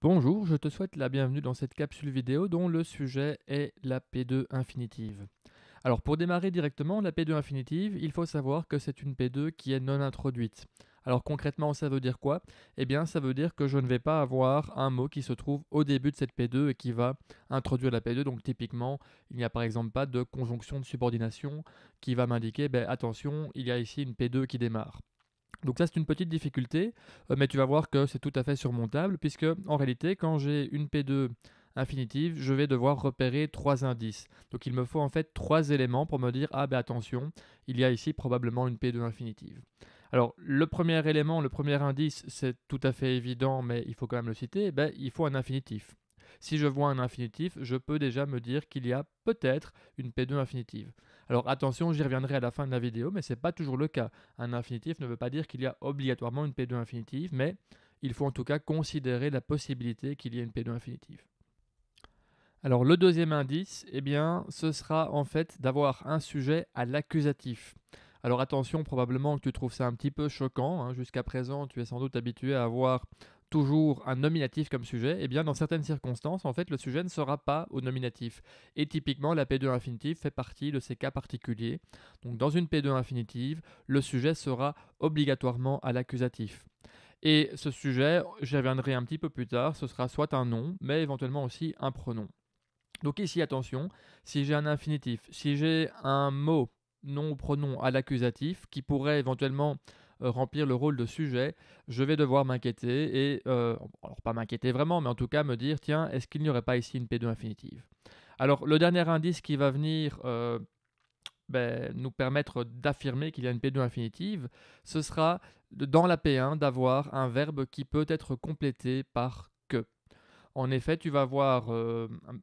Bonjour, je te souhaite la bienvenue dans cette capsule vidéo dont le sujet est la P2 infinitive. Alors pour démarrer directement, la P2 infinitive, il faut savoir que c'est une P2 qui est non introduite. Alors concrètement, ça veut dire quoi? Eh bien, ça veut dire que je ne vais pas avoir un mot qui se trouve au début de cette P2 et qui va introduire la P2. Donc typiquement, il n'y a par exemple pas de conjonction de subordination qui va m'indiquer, attention, il y a ici une P2 qui démarre. Donc ça, c'est une petite difficulté, mais tu vas voir que c'est tout à fait surmontable, puisque en réalité, quand j'ai une P2 infinitive, je vais devoir repérer trois indices. Donc il me faut en fait trois éléments pour me dire, ah ben attention, il y a ici probablement une P2 infinitive. Alors le premier élément, le premier indice, c'est tout à fait évident, mais il faut quand même le citer, il faut un infinitif. Si je vois un infinitif, je peux déjà me dire qu'il y a peut-être une P2 infinitive. Alors attention, j'y reviendrai à la fin de la vidéo, mais ce n'est pas toujours le cas. Un infinitif ne veut pas dire qu'il y a obligatoirement une P2 infinitive, mais il faut en tout cas considérer la possibilité qu'il y ait une P2 infinitive. Alors le deuxième indice, eh bien, ce sera en fait d'avoir un sujet à l'accusatif. Alors attention, probablement que tu trouves ça un petit peu choquant, hein. Jusqu'à présent, tu es sans doute habitué à avoir toujours un nominatif comme sujet. Eh bien, dans certaines circonstances, en fait, le sujet ne sera pas au nominatif. Et typiquement, la P2 infinitive fait partie de ces cas particuliers. Donc dans une P2 infinitive, le sujet sera obligatoirement à l'accusatif. Et ce sujet, j'y reviendrai un petit peu plus tard, ce sera soit un nom, mais éventuellement aussi un pronom. Donc ici, attention, si j'ai un infinitif, si j'ai un mot, nom ou pronom à l'accusatif qui pourrait éventuellement remplir le rôle de sujet, je vais devoir m'inquiéter et, alors pas m'inquiéter vraiment, mais en tout cas me dire, tiens, est-ce qu'il n'y aurait pas ici une P2 infinitive? Alors le dernier indice qui va venir nous permettre d'affirmer qu'il y a une P2 infinitive, ce sera dans la P1 d'avoir un verbe qui peut être complété par que. En effet, tu vas voir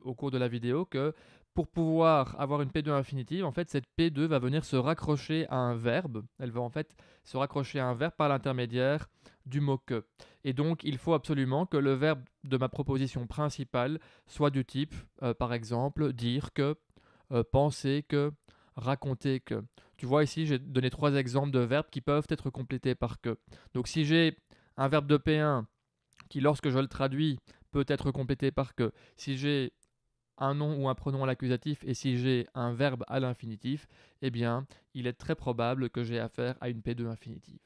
au cours de la vidéo que pour pouvoir avoir une P2 infinitive, en fait, cette P2 va venir se raccrocher à un verbe. Elle va en fait se raccrocher à un verbe par l'intermédiaire du mot que. Et donc, il faut absolument que le verbe de ma proposition principale soit du type, par exemple, dire que, penser que, raconter que. Tu vois ici, j'ai donné trois exemples de verbes qui peuvent être complétés par que. Donc, si j'ai un verbe de P1 qui, lorsque je le traduis, peut être complété par que. Si j'ai un nom ou un pronom à l'accusatif et si j'ai un verbe à l'infinitif, eh bien, il est très probable que j'ai affaire à une P2 infinitive.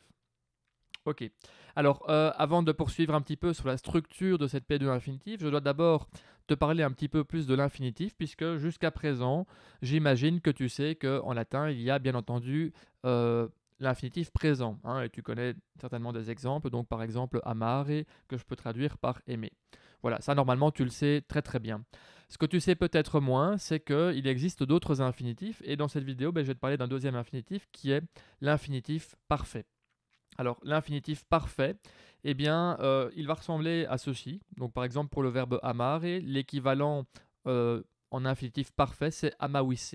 Ok. Alors, avant de poursuivre un petit peu sur la structure de cette P2 infinitive, je dois d'abord te parler un petit peu plus de l'infinitif, puisque jusqu'à présent, j'imagine que tu sais qu'en latin, il y a bien entendu l'infinitif présent, hein, et tu connais certainement des exemples, donc par exemple amare, que je peux traduire par aimer. Voilà, ça normalement tu le sais très très bien. Ce que tu sais peut-être moins, c'est qu'il existe d'autres infinitifs, et dans cette vidéo, je vais te parler d'un deuxième infinitif qui est l'infinitif parfait. Alors, l'infinitif parfait, eh bien, il va ressembler à ceci. Donc, par exemple, pour le verbe amare, l'équivalent en infinitif parfait, c'est amawisse.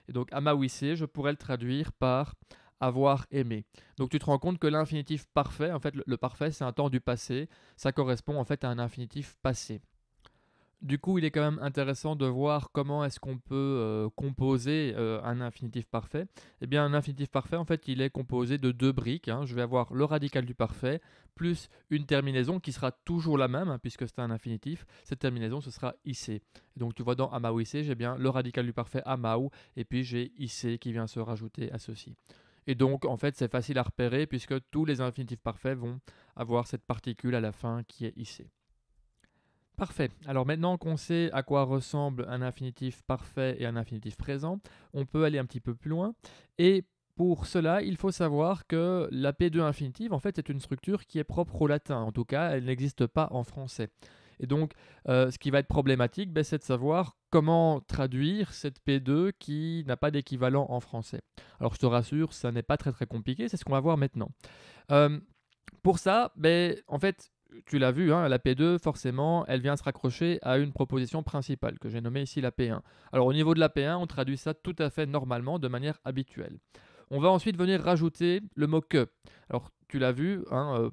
Et donc, amawisse, je pourrais le traduire par avoir aimé. Donc, tu te rends compte que l'infinitif parfait, en fait, le parfait, c'est un temps du passé. Ça correspond en fait à un infinitif passé. Du coup, il est quand même intéressant de voir comment est-ce qu'on peut composer un infinitif parfait. Eh bien, un infinitif parfait, en fait, il est composé de deux briques, hein. Je vais avoir le radical du parfait plus une terminaison qui sera toujours la même, hein, puisque c'est un infinitif. Cette terminaison, ce sera IC. Donc, tu vois, dans amau IC, j'ai bien le radical du parfait amau, et puis j'ai IC qui vient se rajouter à ceci. Et donc, en fait, c'est facile à repérer, puisque tous les infinitifs parfaits vont avoir cette particule à la fin qui est IC. Parfait. Alors maintenant qu'on sait à quoi ressemble un infinitif parfait et un infinitif présent, on peut aller un petit peu plus loin. Et pour cela, il faut savoir que la P2 infinitive, en fait, est une structure qui est propre au latin. En tout cas, elle n'existe pas en français. Et donc, ce qui va être problématique, c'est de savoir comment traduire cette P2 qui n'a pas d'équivalent en français. Alors, je te rassure, ça n'est pas très très compliqué, c'est ce qu'on va voir maintenant. Euh, pour ça, en fait, tu l'as vu, hein, la P2, forcément, elle vient se raccrocher à une proposition principale, que j'ai nommée ici la P1. Alors au niveau de la P1, on traduit ça tout à fait normalement, de manière habituelle. On va ensuite venir rajouter le mot que. Alors tu l'as vu, hein,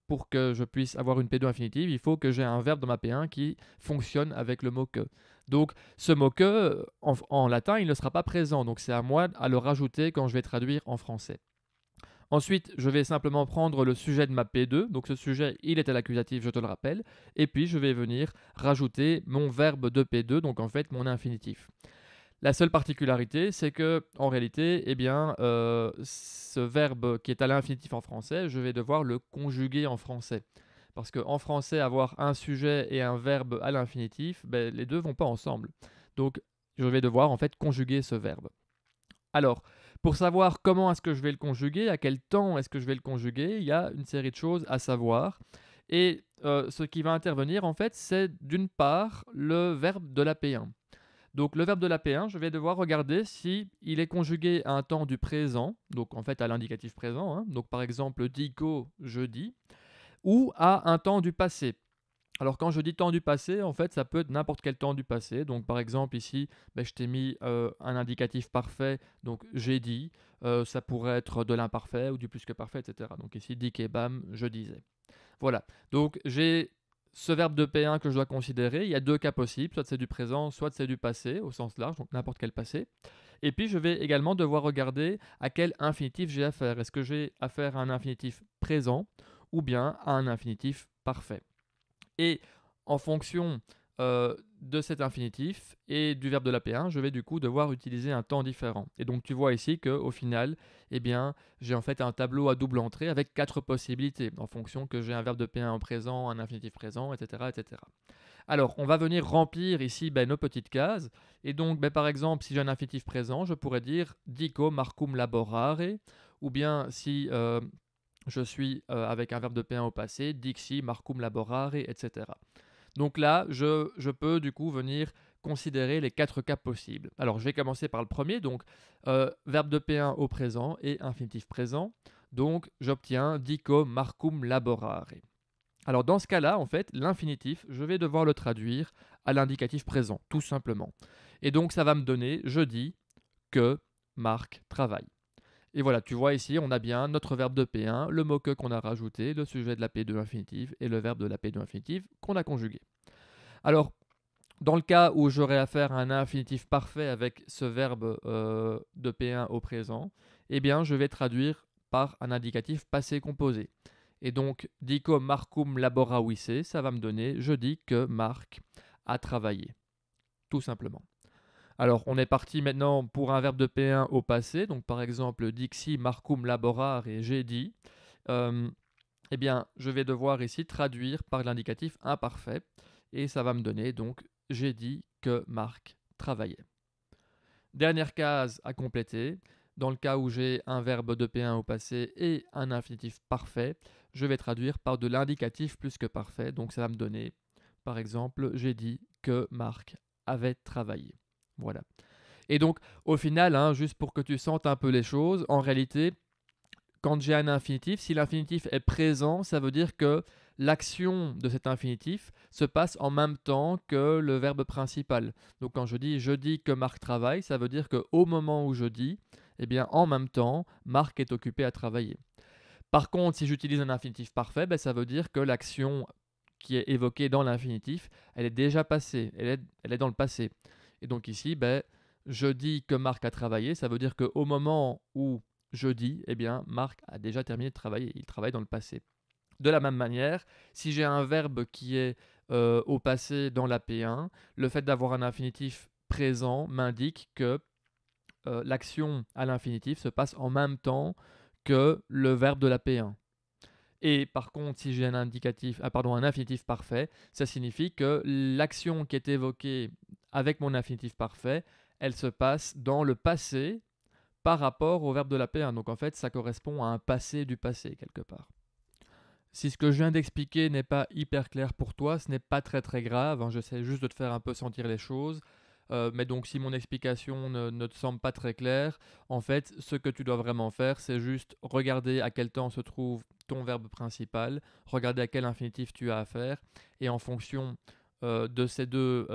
pour que je puisse avoir une P2 infinitive, il faut que j'ai un verbe dans ma P1 qui fonctionne avec le mot que. Donc ce mot que, en latin, il ne sera pas présent, donc c'est à moi à le rajouter quand je vais traduire en français. Ensuite, je vais simplement prendre le sujet de ma P2, donc ce sujet, il est à l'accusatif, je te le rappelle, et puis je vais venir rajouter mon verbe de P2, donc en fait mon infinitif. La seule particularité, c'est que en réalité, eh bien, ce verbe qui est à l'infinitif en français, je vais devoir le conjuguer en français. Parce qu'en français, avoir un sujet et un verbe à l'infinitif, ben, les deux vont pas ensemble. Donc, je vais devoir en fait conjuguer ce verbe. Alors, pour savoir comment est-ce que je vais le conjuguer, à quel temps est-ce que je vais le conjuguer, il y a une série de choses à savoir. Et ce qui va intervenir, en fait, c'est d'une part le verbe de la P1. Donc le verbe de la P1, je vais devoir regarder si il est conjugué à un temps du présent, donc en fait à l'indicatif présent, hein, donc par exemple dico, jeudi, ou à un temps du passé. Alors quand je dis temps du passé, en fait ça peut être n'importe quel temps du passé. Donc par exemple ici, ben, je t'ai mis un indicatif parfait, donc j'ai dit, ça pourrait être de l'imparfait ou du plus que parfait, etc. Donc ici, dit et bam, je disais. Voilà, donc j'ai ce verbe de P1 que je dois considérer. Il y a deux cas possibles, soit c'est du présent, soit c'est du passé, au sens large, donc n'importe quel passé. Et puis je vais également devoir regarder à quel infinitif j'ai affaire. Est-ce que j'ai affaire à un infinitif présent ou bien à un infinitif parfait. Et en fonction de cet infinitif et du verbe de la P1, je vais du coup devoir utiliser un temps différent. Et donc tu vois ici qu'au final, eh bien, j'ai en fait un tableau à double entrée avec 4 possibilités, en fonction que j'ai un verbe de P1 en présent, un infinitif présent, etc. etc. Alors, on va venir remplir ici nos petites cases. Et donc, par exemple, si j'ai un infinitif présent, je pourrais dire dico marcum laborare, ou bien si je suis avec un verbe de P1 au passé, dixi, marcum laborare, etc. Donc là, je peux du coup venir considérer les 4 cas possibles. Alors je vais commencer par le premier, donc verbe de P1 au présent et infinitif présent. Donc j'obtiens dico marcum laborare. Alors dans ce cas-là, en fait, l'infinitif, je vais devoir le traduire à l'indicatif présent, tout simplement. Et donc ça va me donner, je dis que Marc travaille. Et voilà, tu vois ici, on a bien notre verbe de P1, le mot que qu'on a rajouté, le sujet de la P2 infinitive et le verbe de la P2 infinitive qu'on a conjugué. Alors, dans le cas où j'aurais affaire à un infinitif parfait avec ce verbe de P1 au présent, eh bien, je vais traduire par un indicatif passé composé. Et donc, dico Marcum laboravisse, ça va me donner, je dis que Marc a travaillé, tout simplement. Alors, on est parti maintenant pour un verbe de P1 au passé. Donc, par exemple, dixi Marcum laborare et j'ai dit. Eh bien, je vais devoir ici traduire par l'indicatif imparfait. Et ça va me donner, donc, j'ai dit que Marc travaillait. Dernière case à compléter. Dans le cas où j'ai un verbe de P1 au passé et un infinitif parfait, je vais traduire par de l'indicatif plus que parfait. Donc, ça va me donner, par exemple, j'ai dit que Marc avait travaillé. Voilà. Et donc, au final, hein, juste pour que tu sentes un peu les choses, en réalité, quand j'ai un infinitif, si l'infinitif est présent, ça veut dire que l'action de cet infinitif se passe en même temps que le verbe principal. Donc quand je dis que Marc travaille, ça veut dire qu'au moment où je dis, eh bien en même temps, Marc est occupé à travailler. Par contre, si j'utilise un infinitif parfait, ça veut dire que l'action qui est évoquée dans l'infinitif, elle est déjà passée, elle est dans le passé. Et donc ici, je dis que Marc a travaillé, ça veut dire qu'au moment où je dis, eh bien, Marc a déjà terminé de travailler, il travaille dans le passé. De la même manière, si j'ai un verbe qui est au passé dans la P1, le fait d'avoir un infinitif présent m'indique que l'action à l'infinitif se passe en même temps que le verbe de la P1. Et par contre, si j'ai un infinitif parfait, ça signifie que l'action qui est évoquée avec mon infinitif parfait, elle se passe dans le passé par rapport au verbe de la P1. Donc en fait, ça correspond à un passé du passé quelque part. Si ce que je viens d'expliquer n'est pas hyper clair pour toi, ce n'est pas très très grave, hein, j'essaie juste de te faire un peu sentir les choses. Mais donc si mon explication ne te semble pas très claire, en fait, ce que tu dois vraiment faire, c'est juste regarder à quel temps se trouve ton verbe principal, regarder à quel infinitif tu as affaire, et en fonction de ces deux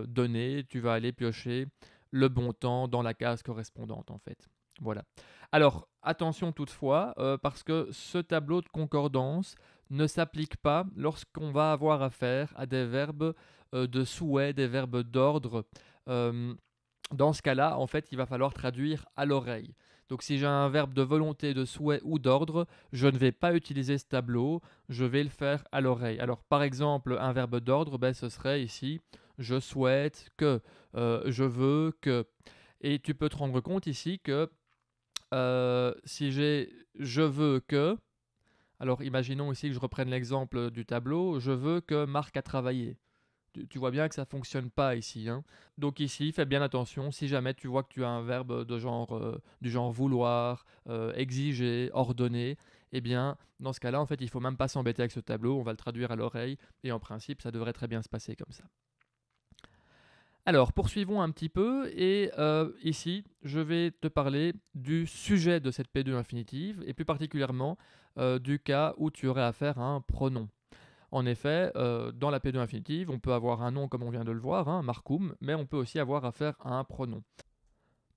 données, tu vas aller piocher le bon temps dans la case correspondante en fait. Voilà. Alors, attention toutefois, parce que ce tableau de concordance ne s'applique pas lorsqu'on va avoir affaire à des verbes de souhait, des verbes d'ordre. Dans ce cas-là, en fait, il va falloir traduire à l'oreille. Donc si j'ai un verbe de volonté, de souhait ou d'ordre, je ne vais pas utiliser ce tableau, je vais le faire à l'oreille. Alors par exemple, un verbe d'ordre, ben, ce serait ici je souhaite que, je veux que. Et tu peux te rendre compte ici que si j'ai je veux que, alors imaginons ici que je reprenne l'exemple du tableau, je veux que Marc a travaillé. Tu vois bien que ça ne fonctionne pas ici, hein. Donc ici, fais bien attention, si jamais tu vois que tu as un verbe de genre, du genre vouloir, exiger, ordonner, eh bien, dans ce cas-là, en fait, il ne faut même pas s'embêter avec ce tableau, on va le traduire à l'oreille, et en principe, ça devrait très bien se passer comme ça. Alors, poursuivons un petit peu, et ici, je vais te parler du sujet de cette P2 infinitive, et plus particulièrement du cas où tu aurais affaire à un pronom. En effet, dans la P2 infinitive, on peut avoir un nom comme on vient de le voir, hein, Markoum, mais on peut aussi avoir affaire à un pronom.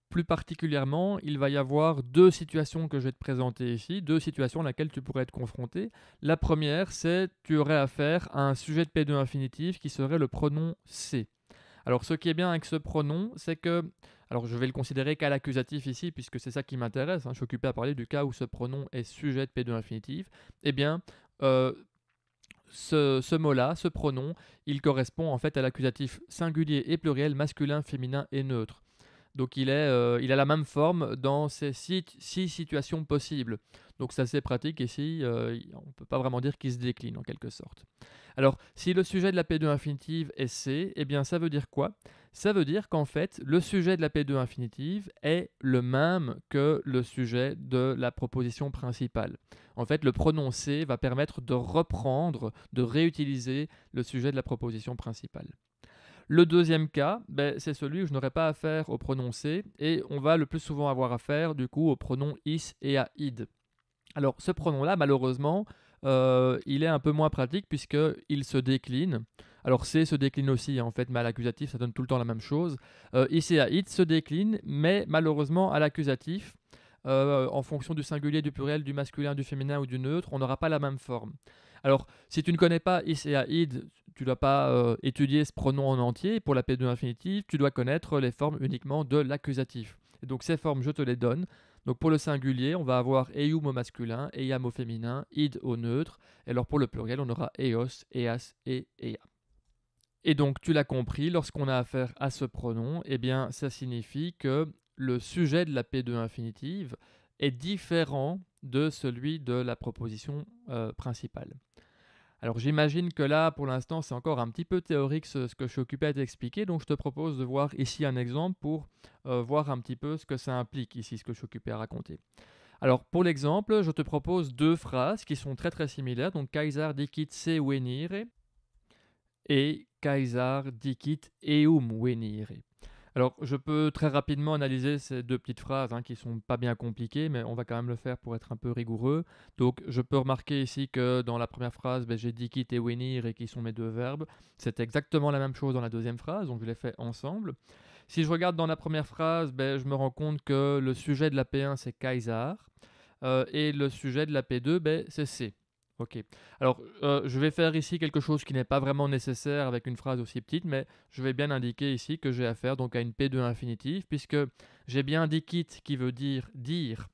Plus particulièrement, il va y avoir deux situations que je vais te présenter ici, deux situations à laquelle tu pourrais être confronté. La première, c'est tu aurais affaire à un sujet de P2 infinitive qui serait le pronom C. Alors ce qui est bien avec ce pronom, c'est que, alors je vais le considérer qu'à l'accusatif ici, puisque c'est ça qui m'intéresse, hein, je suis occupé à parler du cas où ce pronom est sujet de P2 infinitive, eh bien, ce mot-là, ce pronom, il correspond en fait à l'accusatif singulier et pluriel, masculin, féminin et neutre. Donc il a la même forme dans ces six situations possibles. Donc c'est assez pratique ici, on ne peut pas vraiment dire qu'il se décline en quelque sorte. Alors si le sujet de la P2 infinitive est C, eh bien ça veut dire quoi? Ça veut dire qu'en fait le sujet de la P2 infinitive est le même que le sujet de la proposition principale. En fait le pronom C va permettre de reprendre, de réutiliser le sujet de la proposition principale. Le deuxième cas, ben, c'est celui où je n'aurai pas affaire au pronom C et on va le plus souvent avoir affaire du coup au pronom is et à id. Alors ce pronom-là, malheureusement, il est un peu moins pratique puisqu'il se décline. Alors C se décline aussi, hein, en fait, mais à l'accusatif, ça donne tout le temps la même chose. Is et à id se décline, mais malheureusement à l'accusatif, en fonction du singulier, du pluriel, du masculin, du féminin ou du neutre, on n'aura pas la même forme. Alors, si tu ne connais pas is et à id, tu ne dois pas étudier ce pronom en entier. Pour la P2 infinitive, tu dois connaître les formes uniquement de l'accusatif. Et donc ces formes, je te les donne. Donc pour le singulier, on va avoir eum au masculin, eiam au féminin, id au neutre. Et alors pour le pluriel, on aura eos, eas et ea. Et donc tu l'as compris, lorsqu'on a affaire à ce pronom, eh bien ça signifie que le sujet de la P2 infinitive est différent de celui de la proposition principale. Alors j'imagine que là, pour l'instant, c'est encore un petit peu théorique ce que je suis occupé à t'expliquer, donc je te propose de voir ici un exemple pour voir un petit peu ce que ça implique ici, ce que je suis occupé à raconter. Alors pour l'exemple, je te propose deux phrases qui sont très très similaires, donc Caesar dicit se venire et Caesar dicit eum venire. Alors, je peux très rapidement analyser ces deux petites phrases qui ne sont pas bien compliquées, mais on va quand même le faire pour être un peu rigoureux. Donc, je peux remarquer ici que dans la première phrase, j'ai dicit et venir et qui sont mes deux verbes. C'est exactement la même chose dans la deuxième phrase, donc je les fais ensemble. Si je regarde dans la première phrase, je me rends compte que le sujet de la P1 c'est Caesar et le sujet de la P2 c'est C. Ok. Alors, je vais faire ici quelque chose qui n'est pas vraiment nécessaire avec une phrase aussi petite, mais je vais bien indiquer ici que j'ai affaire donc à une P2 infinitive, puisque j'ai bien dicit qui veut dire dire.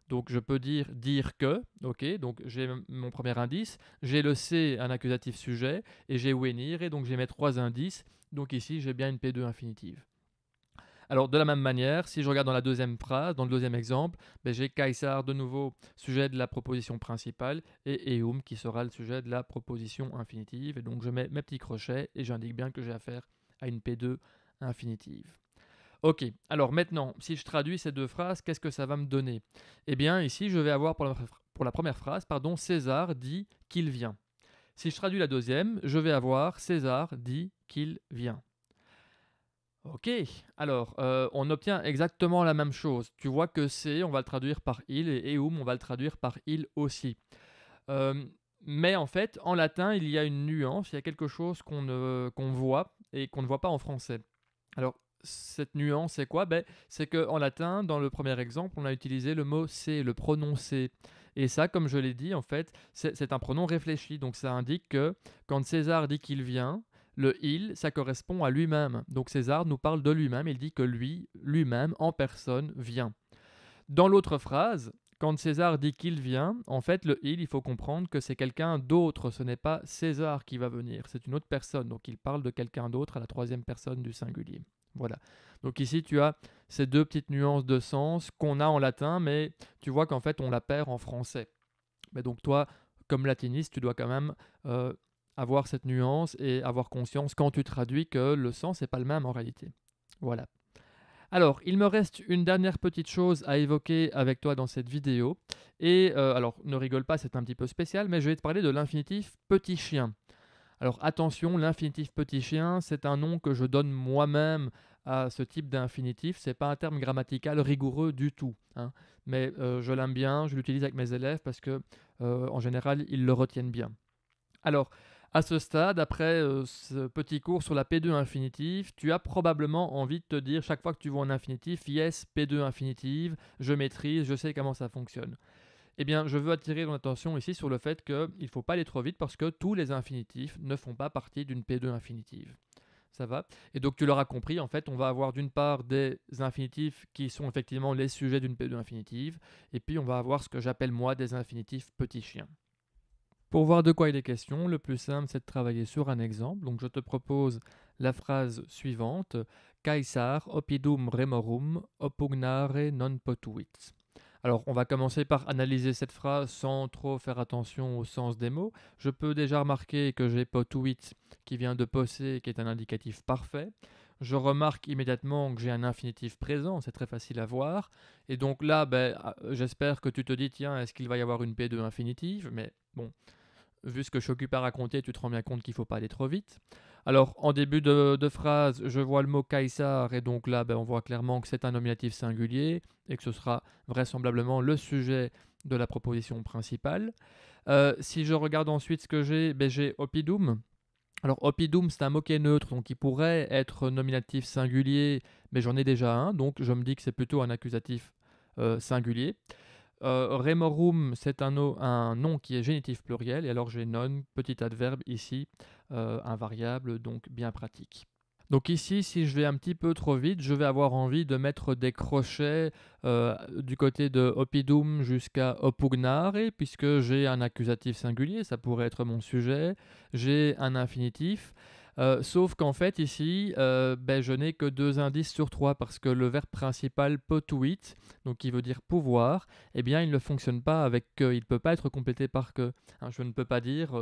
Donc, je peux dire que. Ok. Donc, j'ai mon premier indice. J'ai le C, un accusatif sujet, et j'ai venir, et donc j'ai mes trois indices. Donc, ici, j'ai bien une P2 infinitive. Alors de la même manière, si je regarde dans la deuxième phrase, dans le deuxième exemple, j'ai Caesar de nouveau, sujet de la proposition principale, et eum qui sera le sujet de la proposition infinitive. Et donc je mets mes petits crochets et j'indique bien que j'ai affaire à une P2 infinitive. Ok, alors maintenant, si je traduis ces deux phrases, qu'est-ce que ça va me donner? Eh bien ici, je vais avoir pour la première phrase, César dit qu'il vient. Si je traduis la deuxième, je vais avoir César dit qu'il vient. Ok, alors on obtient exactement la même chose. Tu vois que c'est, on va le traduire par il, et eum, on va le traduire par il aussi. Euh, mais en fait, en latin, il y a une nuance, il y a quelque chose qu'on voit et qu'on ne voit pas en français. Alors, cette nuance, c'est quoi? C'est qu'en latin, dans le premier exemple, on a utilisé le mot c'est, le pronom c'est. Et ça, comme je l'ai dit, en fait, c'est un pronom réfléchi. Donc ça indique que quand César dit qu'il vient, le il, ça correspond à lui-même. Donc César nous parle de lui-même, il dit que lui-même, en personne, vient. Dans l'autre phrase, quand César dit qu'il vient, en fait, le il faut comprendre que c'est quelqu'un d'autre. Ce n'est pas César qui va venir, c'est une autre personne. Donc il parle de quelqu'un d'autre à la troisième personne du singulier. Voilà. Donc ici, tu as ces deux petites nuances de sens qu'on a en latin, mais tu vois qu'en fait, on la perd en français. Mais donc toi, comme latiniste, tu dois quand même avoir cette nuance et avoir conscience quand tu traduis que le sens n'est pas le même en réalité. Voilà. Alors, il me reste une dernière petite chose à évoquer avec toi dans cette vidéo. Et alors, ne rigole pas, c'est un petit peu spécial, mais je vais te parler de l'infinitif petit chien. Alors attention, l'infinitif petit chien, c'est un nom que je donne moi-même à ce type d'infinitif. Ce n'est pas un terme grammatical rigoureux du tout, hein. Mais je l'aime bien, je l'utilise avec mes élèves parce que en général, ils le retiennent bien. Alors, à ce stade, après ce petit cours sur la P2 infinitive, tu as probablement envie de te dire chaque fois que tu vois un infinitif, yes, P2 infinitive, je maîtrise, je sais comment ça fonctionne. Eh bien, je veux attirer ton attention ici sur le fait qu'il ne faut pas aller trop vite parce que tous les infinitifs ne font pas partie d'une P2 infinitive. Ça va? Et donc, tu l'auras compris, en fait, on va avoir d'une part des infinitifs qui sont effectivement les sujets d'une P2 infinitive, et puis on va avoir ce que j'appelle moi des infinitifs petits chiens. Pour voir de quoi il est question, le plus simple, c'est de travailler sur un exemple. Donc, je te propose la phrase suivante: Caesar oppidum remorum oppugnare non potuit. Alors, on va commencer par analyser cette phrase sans trop faire attention au sens des mots. Je peux déjà remarquer que j'ai potuit qui vient de possé, qui est un indicatif parfait. Je remarque immédiatement que j'ai un infinitif présent, c'est très facile à voir. Et donc là, j'espère que tu te dis, tiens, est-ce qu'il va y avoir une P2 infinitive? Mais bon, vu ce que je suis occupé à raconter, tu te rends bien compte qu'il ne faut pas aller trop vite. Alors, en début de phrase, je vois le mot Caesar, et donc là, on voit clairement que c'est un nominatif singulier, et que ce sera vraisemblablement le sujet de la proposition principale. Si je regarde ensuite ce que j'ai oppidum. Alors, oppidum, c'est un mot qui est neutre, donc il pourrait être nominatif singulier, mais j'en ai déjà un, donc je me dis que c'est plutôt un accusatif singulier. Remorum, c'est un nom qui est génitif pluriel, et alors j'ai non, petit adverbe ici, un variable, donc bien pratique. Donc ici, si je vais un petit peu trop vite, je vais avoir envie de mettre des crochets du côté de oppidum jusqu'à oppugnare, puisque j'ai un accusatif singulier, ça pourrait être mon sujet, j'ai un infinitif. Sauf qu'en fait ici, je n'ai que 2 indices sur 3 parce que le verbe principal potuit, donc qui veut dire pouvoir, eh bien il ne fonctionne pas avec que, il ne peut pas être complété par que. Hein, je ne peux pas dire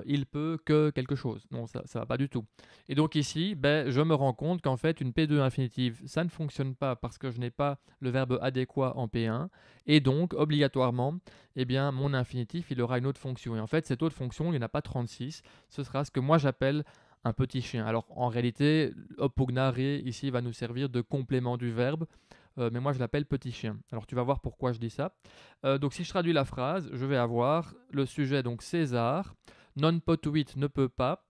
il peut que quelque chose, non ça ne va pas du tout. Et donc ici, je me rends compte qu'en fait une P2 infinitive, ça ne fonctionne pas parce que je n'ai pas le verbe adéquat en P1, et donc obligatoirement, eh bien mon infinitif il aura une autre fonction. Et en fait cette autre fonction, il n'y en a pas 36, ce sera ce que moi j'appelle un petit chien. Alors en réalité, oppugnare ici va nous servir de complément du verbe, mais moi je l'appelle petit chien. Alors tu vas voir pourquoi je dis ça. Donc si je traduis la phrase, je vais avoir le sujet, donc César, non potuit ne peut pas.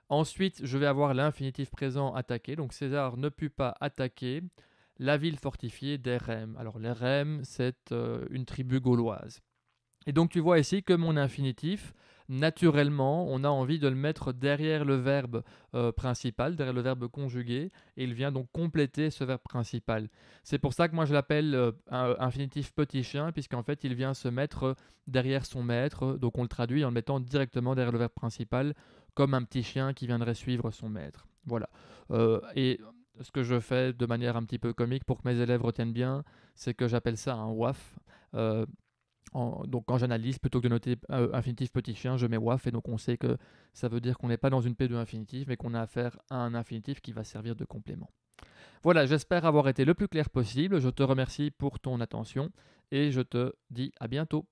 Ensuite, je vais avoir l'infinitif présent attaquer, donc César ne put pas attaquer la ville fortifiée d'Erem. Alors l'Erem, c'est une tribu gauloise. Et donc tu vois ici que mon infinitif, naturellement, on a envie de le mettre derrière le verbe principal, derrière le verbe conjugué, et il vient donc compléter ce verbe principal. C'est pour ça que moi je l'appelle infinitif petit chien, puisqu'en fait il vient se mettre derrière son maître, donc on le traduit en le mettant directement derrière le verbe principal, comme un petit chien qui viendrait suivre son maître. Voilà. Et ce que je fais de manière un petit peu comique pour que mes élèves retiennent bien, c'est que j'appelle ça un WAF. Donc quand j'analyse, plutôt que de noter infinitif petit chien, je mets WAF, et donc on sait que ça veut dire qu'on n'est pas dans une P2 infinitive, mais qu'on a affaire à un infinitif qui va servir de complément. Voilà, j'espère avoir été le plus clair possible. Je te remercie pour ton attention et je te dis à bientôt.